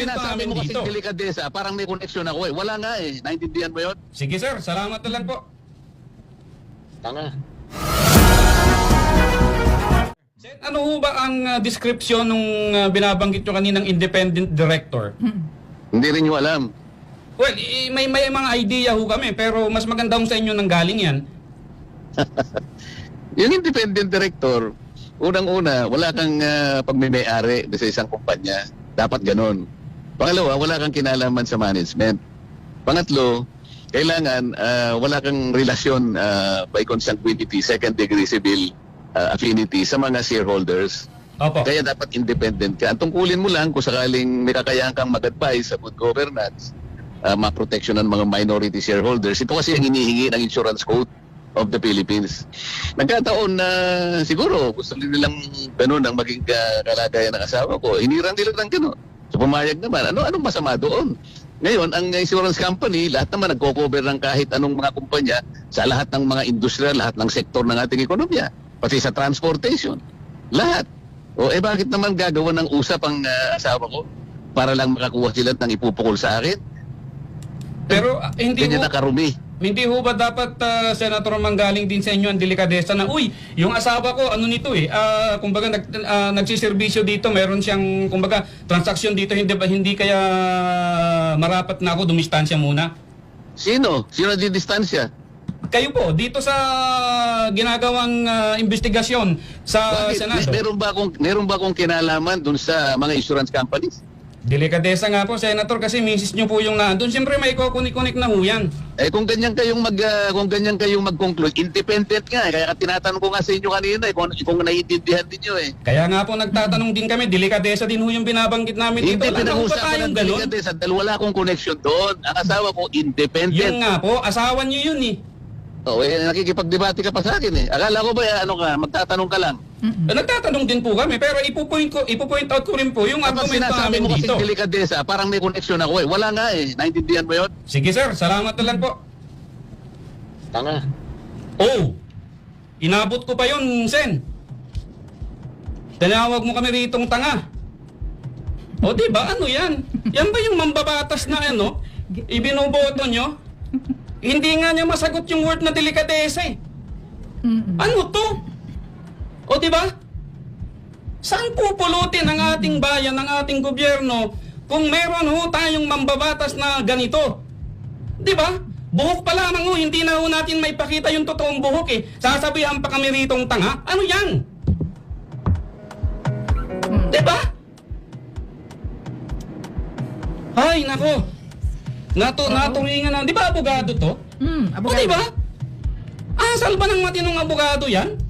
sinasabi mo kasi delikadesa, parang may connection ako eh. Wala nga eh. Naintindihan mo yun? Sige sir, salamat na lang po. Tanga. Sen, ano ho ba ang description nung binabanggit nyo kaninang independent director? Hindi rin nyo alam. Well, may mga idea ho kami, pero mas maganda ho sa inyo nang galing yan. Yung independent director, unang-una, wala kang pagmimay-ari sa isang kumpanya. Dapat ganun. Pangalawa, wala kang kinalaman sa management. Pangatlo, kailangan wala kang relasyon by consanguinity, second degree civil affinity sa mga shareholders. Opo. Kaya dapat independent ka. Ang tungkulin mo lang kung sakaling may kakayahan kang mag-advise sa good governance, ma-protection ng mga minority shareholders. Ito kasi ang hinihingi ng Insurance Code of the Philippines. Nagkataon na siguro gusto nilang ganun ang maging kalagayan ng asawa ko. Hinirang nila ng ganun. So pumayag naman. Anong masama doon? Ngayon, ang insurance company, lahat naman nagko-cover ng kahit anong mga kumpanya sa lahat ng mga industriya, lahat ng sektor ng ating ekonomiya. Pati sa transportation. Lahat. O bakit naman gagawa ng usap ang asawa ko para lang makakuha sila ng ipupukol sa akin? Pero hindi Ganyan ho, na karumi. hindi ho ba dapat, Senator, manggaling din sa inyo ang delikadesa na, uy, yung asawa ko, ano nito kumbaga nagsiservisyo dito, meron siyang, kumbaga, transaksyon dito, hindi kaya marapat na ako dumistansya muna? Sino? Sino di distansya? Kayo po, dito sa ginagawang investigasyon sa Bakit? Senado. Meron ba akong kinalaman dun sa mga insurance companies? Delikadesa nga po, Senator, kasi misis nyo po yung nandun. Siyempre may kukunik-kunik na ho yan. Kung ganyan kayong mag-conclude, independent nga. Kaya tinatanong ko nga sa inyo kanina kung naiintindihan niyo eh. Kaya nga po nagtatanong din kami, delikadesa din ho yung binabanggit namin dito. Hindi Wala na ho ba pinag-uusapan tayong ng ganun? delikadesa dahil wala akong connection doon. Ang asawa ko, independent. Yun nga po, asawa nyo yun eh. Nakikipagdebate ka pa sa akin eh. Akala ko ba magtatanong ka lang? Nagtatanong din po kami, pero ipo-point out ko rin po yung Kapag argument sinasabi namin mo kasi dito. delikadesa, parang may connection ako eh. Wala nga eh. Naintindihan mo yun? Sige sir, salamat na lang po. Tanga. Oh, inabot ko pa yun, Sen. Tinawag mo kami ritong tanga. O diba, ano yan? Yan ba yung mambabatas na ibinoboto nyo? Hindi nga niya masagot yung word na delikadesa eh. Ano to? O diba? Saan pupulutin ang ating bayan, ang ating gobyerno kung meron ho tayong mambabatas na ganito? Diba? Buhok pa lamang ho, hindi na ho natin maipakita yung totoong buhok eh. Sasabihan pa kami ritong tanga? Ano yan? Diba? Ay, nako. Naturingan na. Di ba abogado to? O Abogado. diba? Asal ba ng matinong abogado yan?